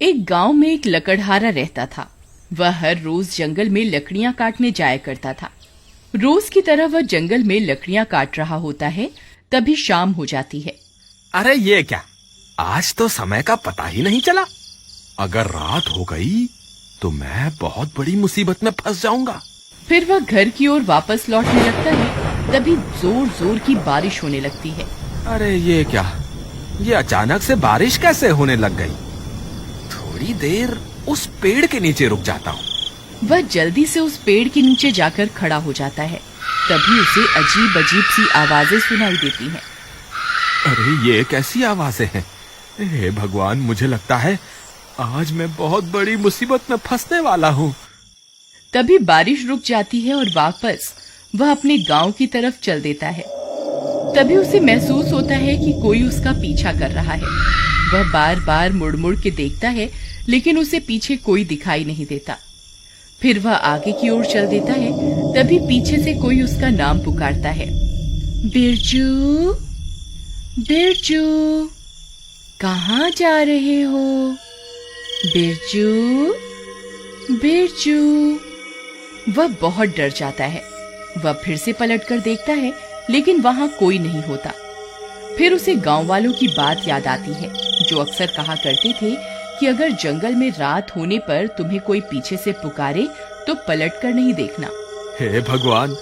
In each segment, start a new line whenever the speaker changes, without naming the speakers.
एक गांव में एक लकड़हारा रहता था। वह हर रोज जंगल में लकड़ियां काटने जाया करता था। रोज की तरह वह जंगल में लकड़ियां काट रहा होता है, तभी शाम हो जाती है।
अरे ये क्या, आज तो समय का पता ही नहीं चला। अगर रात हो गई तो मैं बहुत बड़ी मुसीबत में फंस जाऊंगा।
फिर वह घर की ओर वापस लौटने लगता है, तभी जोर जोर की बारिश होने लगती है।
अरे ये क्या, ये अचानक से बारिश कैसे होने लग गई। थोड़ी देर उस पेड़ के नीचे रुक जाता हूँ।
वह जल्दी से उस पेड़ के नीचे जाकर खड़ा हो जाता है। तभी उसे अजीब अजीब सी आवाजें सुनाई देती हैं।
अरे ये कैसी आवाजें हैं। हे भगवान, मुझे लगता है आज मैं बहुत बड़ी मुसीबत में फंसने वाला हूँ।
तभी बारिश रुक जाती है और वापस वह अपने गांव की तरफ चल देता है। तभी उसे महसूस होता है कि कोई उसका पीछा कर रहा है। वह बार बार मुड़ मुड़ के देखता है, लेकिन उसे पीछे कोई दिखाई नहीं देता। फिर वह आगे की ओर चल देता है। तभी पीछे से कोई उसका नाम पुकारता है, बिरजू, बिरजू, कहाँ जा रहे हो? बिरजू, बिरजू। वह बहुत डर जाता है। वह फिर से पलटकर देखता है, लेकिन वहां कोई नहीं होता। फिर उसे गांव वालों की बात याद आती है, जो अक्सर कहा करते थे कि अगर जंगल में रात होने पर तुम्हें कोई पीछे से पुकारे तो पलटकर नहीं देखना।
हे भगवान,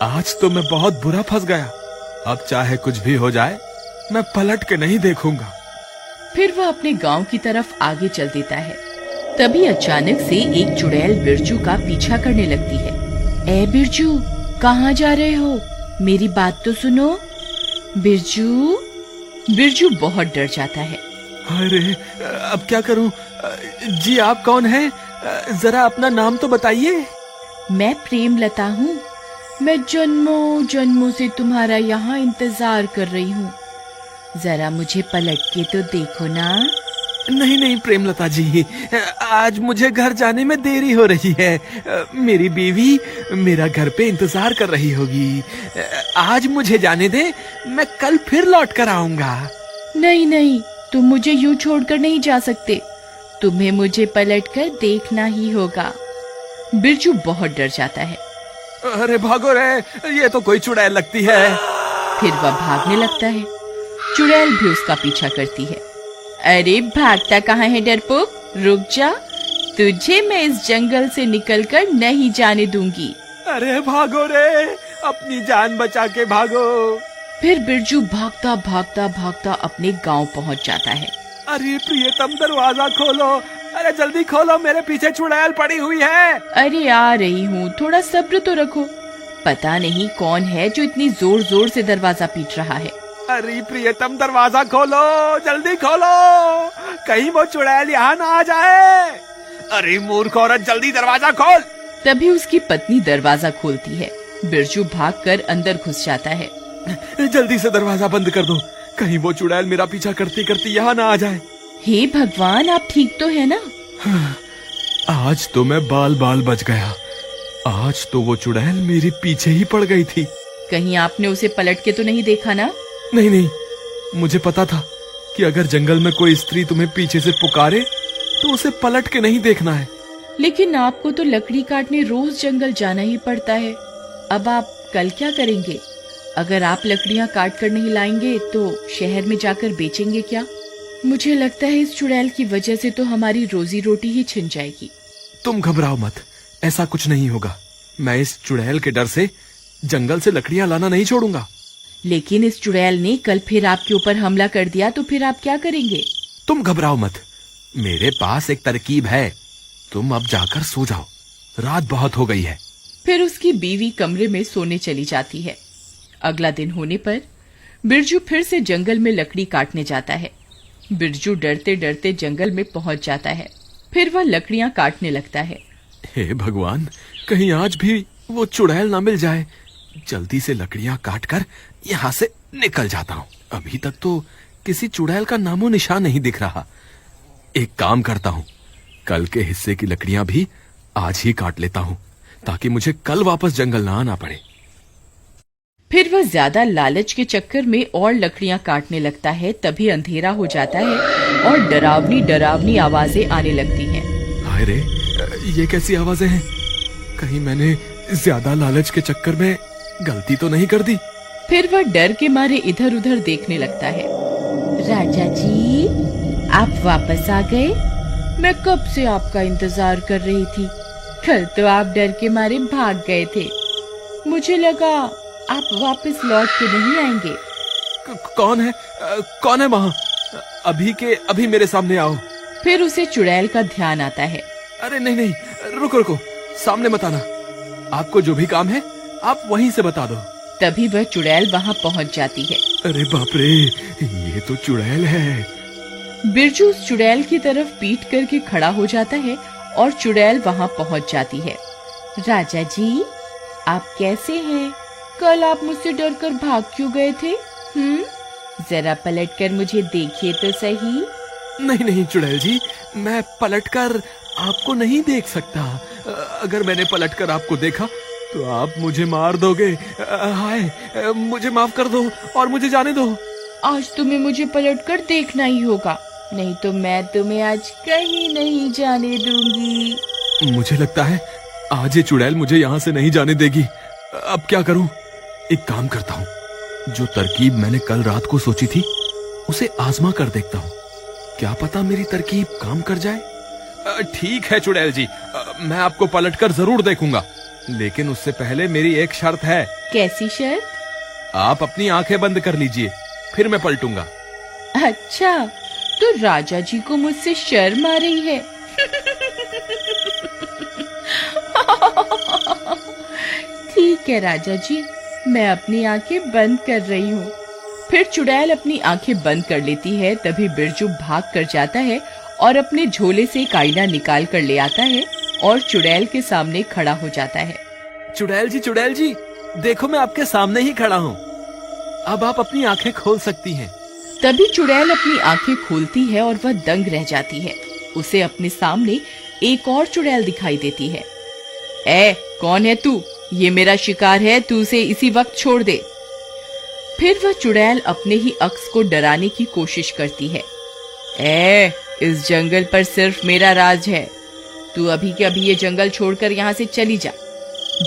आज तो मैं बहुत बुरा फंस गया। अब चाहे कुछ भी हो जाए, मैं पलट के नहीं देखूंगा।
फिर वह अपने गांव की तरफ आगे चल देता है। तभी अचानक से एक चुड़ैल बिरजू का पीछा करने लगती है। ए बिरजू, कहाँ जा रहे हो? मेरी बात तो सुनो। बिरजू। बिरजू बहुत डर जाता है।
अरे अब क्या करूं? जी आप कौन हैं? जरा अपना नाम तो बताइए।
मैं प्रेमलता हूँ। मैं जन्मों जन्मों से तुम्हारा यहाँ इंतजार कर रही हूँ। जरा मुझे पलट के तो देखो ना।
नहीं नहीं प्रेमलता जी, आज मुझे घर जाने में देरी हो रही है। मेरी बीवी मेरा घर पे इंतजार कर रही होगी। आज मुझे जाने दे, मैं कल फिर लौट कर आऊंगा।
नहीं नहीं, तुम मुझे यूं छोड़कर नहीं जा सकते। तुम्हें मुझे पलटकर देखना ही होगा। बिरजू बहुत डर जाता है।
अरे भागो रे, ये तो कोई चुड़ैल लगती है।
फिर वह भागने लगता है। चुड़ैल भी उसका पीछा करती है। अरे भागता कहाँ है डरपोक, रुक जा। तुझे मैं इस जंगल से निकलकर नहीं जाने दूंगी।
अरे भागो रे, अपनी जान बचा के भागो।
फिर बिरजू भागता भागता भागता अपने गांव पहुंच जाता है।
अरे प्रियतम, दरवाजा खोलो। अरे जल्दी खोलो, मेरे पीछे चुड़ैल पड़ी हुई है।
अरे आ रही हूँ, थोड़ा सब्र तो रखो। पता नहीं कौन है जो इतनी जोर जोर से दरवाजा पीट रहा है।
अरे प्रियतम, दरवाजा खोलो, जल्दी खोलो, कहीं वो चुड़ैल यहाँ ना आ जाए। अरे मूर्ख औरत, जल्दी दरवाजा खोल।
तभी उसकी पत्नी दरवाजा खोलती है। बिरजू भागकर अंदर घुस जाता है।
जल्दी से दरवाजा बंद कर दो, कहीं वो चुड़ैल मेरा पीछा करती करती यहाँ ना आ जाए।
हे भगवान, आप ठीक तो है ना?
आज तो मैं बाल बाल बच गया। आज तो वो चुड़ैल मेरे पीछे ही पड़ गई थी।
कहीं आपने उसे पलट के तो नहीं देखा ना?
नहीं नहीं, मुझे पता था कि अगर जंगल में कोई स्त्री तुम्हें पीछे से पुकारे तो उसे पलट के नहीं देखना है।
लेकिन आपको तो लकड़ी काटने रोज जंगल जाना ही पड़ता है। अब आप कल क्या करेंगे? अगर आप लकड़ियां काट कर नहीं लाएंगे तो शहर में जाकर बेचेंगे क्या? मुझे लगता है इस चुड़ैल की वजह से तो हमारी रोजी रोटी ही छिन जाएगी।
तुम घबराओ मत, ऐसा कुछ नहीं होगा। मैं इस चुड़ैल के डर से जंगल से लकड़ियां लाना नहीं छोड़ूंगा।
लेकिन इस चुड़ैल ने कल फिर आपके ऊपर हमला कर दिया तो फिर आप क्या करेंगे?
तुम घबराओ मत, मेरे पास एक तरकीब है। तुम अब जाकर सो जाओ, रात बहुत हो गई है।
फिर उसकी बीवी कमरे में सोने चली जाती है। अगला दिन होने पर बिरजू फिर से जंगल में लकड़ी काटने जाता है। बिरजू डरते डरते जंगल में पहुंच जाता है। फिर वह लकड़ियां काटने लगता है।
हे भगवान, कहीं आज भी वो चुड़ैल ना मिल जाए। जल्दी से लकड़ियां काटकर यहाँ से निकल जाता हूँ। अभी तक तो किसी चुड़ैल का नामो निशान नहीं दिख रहा। एक काम करता हूँ, कल के हिस्से की लकड़ियां भी आज ही काट लेता हूँ, ताकि मुझे कल वापस जंगल ना आना पड़े।
फिर वह ज्यादा लालच के चक्कर में और लकड़ियां काटने लगता है। तभी अंधेरा हो जाता है और डरावनी डरावनी आवाजें आने लगती हैं।
हाय रे, ये कैसी आवाजें हैं? कहीं मैंने ज्यादा लालच के चक्कर में गलती तो नहीं कर दी?
फिर वह डर के मारे इधर उधर देखने लगता है। राजा जी, आप वापस आ गए? मैं कब से आपका इंतजार कर रही थी। कल तो आप डर के मारे भाग गए थे। मुझे लगा आप वापस लौट के नहीं आएंगे।
कौन है? कौन है वहाँ? अभी के अभी मेरे सामने आओ।
फिर उसे चुड़ैल का ध्यान आता है।
अरे नहीं नहीं, रुको रुको, सामने मत आना। आपको जो भी काम है आप वहीं से बता दो।
तभी वह चुड़ैल वहाँ पहुँच जाती है।
अरे बाप रे, ये तो चुड़ैल है।
बिरजू उस चुड़ैल की तरफ पीठ करके खड़ा हो जाता है और चुड़ैल वहाँ पहुँच जाती है। राजा जी, आप कैसे हैं? कल आप मुझसे डर कर भाग क्यों गए थे? जरा पलट कर मुझे देखिए तो सही।
नहीं नहीं चुड़ैल जी, मैं पलटकर आपको नहीं देख सकता। अगर मैंने पलटकर आपको देखा तो आप मुझे मार दोगे। हाय, मुझे माफ कर दो और मुझे जाने दो।
आज तुम्हें मुझे पलटकर देखना ही होगा, नहीं तो मैं तुम्हें आज कहीं नहीं जाने दूंगी।
मुझे लगता है आज ये चुड़ैल मुझे यहाँ से नहीं जाने देगी। अब क्या करूं? एक काम करता हूँ, जो तरकीब मैंने कल रात को सोची थी उसे आजमा कर देखता हूँ। क्या पता मेरी तरकीब काम कर जाए। ठीक है चुड़ैल जी, मैं आपको पलटकर जरूर देखूंगा, लेकिन उससे पहले मेरी एक शर्त है।
कैसी शर्त?
आप अपनी आंखें बंद कर लीजिए, फिर मैं पलटूंगा।
अच्छा, तो राजा जी को मुझसे शर्म आ रही है। ठीक है राजा जी, मैं अपनी आंखें बंद कर रही हूँ। फिर चुड़ैल अपनी आंखें बंद कर लेती है। तभी बिरजू भाग कर जाता है और अपने झोले से एक आईना निकाल कर ले आता है और चुड़ैल के सामने खड़ा हो जाता है।
चुड़ैल जी, देखो मैं आपके सामने ही खड़ा हूँ। अब आप अपनी आंखें खोल सकती हैं।
तभी चुड़ैल अपनी आंखें खोलती है और वह दंग रह जाती है। उसे अपने सामने एक और चुड़ैल दिखाई देती है। ए, कौन है तू? ये मेरा शिकार है, तू उसे इसी वक्त छोड़ दे। फिर वह चुड़ैल अपने ही अक्स को डराने की कोशिश करती है। ए, इस जंगल पर सिर्फ मेरा राज है, तू अभी के अभी ये जंगल छोड़कर यहाँ से चली जा।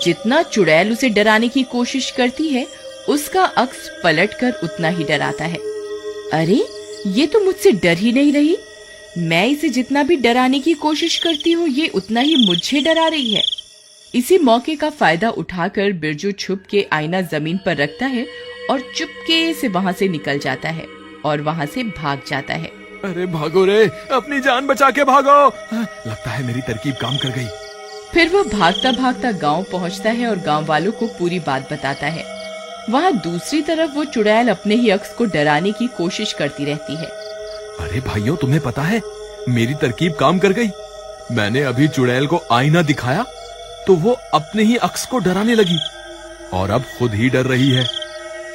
जितना चुड़ैल उसे डराने की कोशिश करती है, उसका अक्स पलटकर उतना ही डराता है। अरे, ये तो मुझसे डर ही नहीं रही। मैं इसे जितना भी डराने की कोशिश करती हूँ, ये उतना ही मुझे डरा रही है। इसी मौके का फायदा उठाकर बिरजू छुप के आईना जमीन पर रखता है और चुपके से वहाँ से निकल जाता है और वहाँ से भाग जाता है।
अरे भागो रे, अपनी जान बचा के भागो। लगता है मेरी तरकीब काम कर गई।
फिर वह भागता भागता गांव पहुँचता है और गांव वालों को पूरी बात बताता है। वहाँ दूसरी तरफ वो चुड़ैल अपने ही अक्स को डराने की कोशिश करती रहती है।
अरे भाइयों, तुम्हें पता है मेरी तरकीब काम कर गई। मैंने अभी चुड़ैल को आईना दिखाया तो वो अपने ही अक्स को डराने लगी और अब खुद ही डर रही है,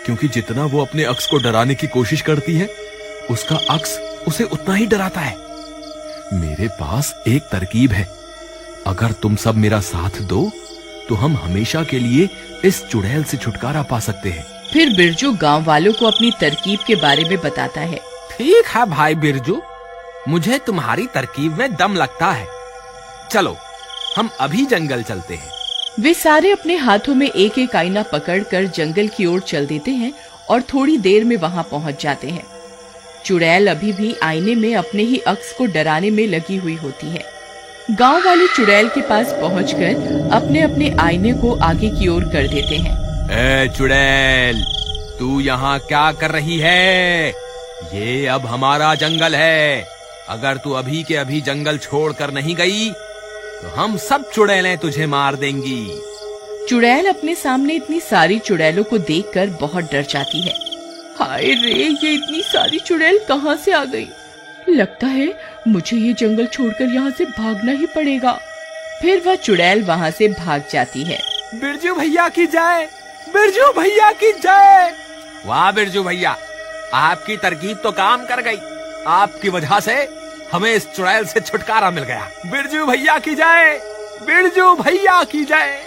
क्योंकि जितना वो अपने अक्स को डराने की कोशिश करती है, उसका अक्स उसे उतना ही डराता है। मेरे पास एक तरकीब है, अगर तुम सब मेरा साथ दो तो हम हमेशा के लिए इस चुड़ैल से छुटकारा पा सकते हैं।
फिर बिरजू गांव वालों को अपनी तरकीब के बारे में बताता है।
ठीक है भाई बिरजू, मुझे तुम्हारी तरकीब में दम लगता है। चलो हम अभी जंगल चलते हैं।
वे सारे अपने हाथों में एक एक आईना पकड़कर जंगल की ओर चल देते हैं और थोड़ी देर में वहां पहुंच जाते हैं। चुड़ैल अभी भी आईने में अपने ही अक्स को डराने में लगी हुई होती है। गांव वाले चुड़ैल के पास पहुंचकर अपने अपने आईने को आगे की ओर कर देते हैं।
ए चुड़ैल, तू यहाँ क्या कर रही है? ये अब हमारा जंगल है। अगर तू अभी के अभी जंगल छोड़कर नहीं गई तो हम सब चुड़ैलें तुझे मार देंगी।
चुड़ैल अपने सामने इतनी सारी चुड़ैलों को देखकर बहुत डर जाती है। हाय रे, ये इतनी सारी चुड़ैल कहाँ से आ गई? लगता है मुझे ये जंगल छोड़कर यहाँ से भागना ही पड़ेगा। फिर वह चुड़ैल वहाँ से भाग जाती है।
बिरजू भैया की जय, बिरजू भैया की जय। वाह बिरजू भैया, आपकी तरकीब तो काम कर गई। आपकी वजह से हमें इस चुड़ैल से छुटकारा मिल गया। बिरजू भैया की जय, बिरजू भैया की जय।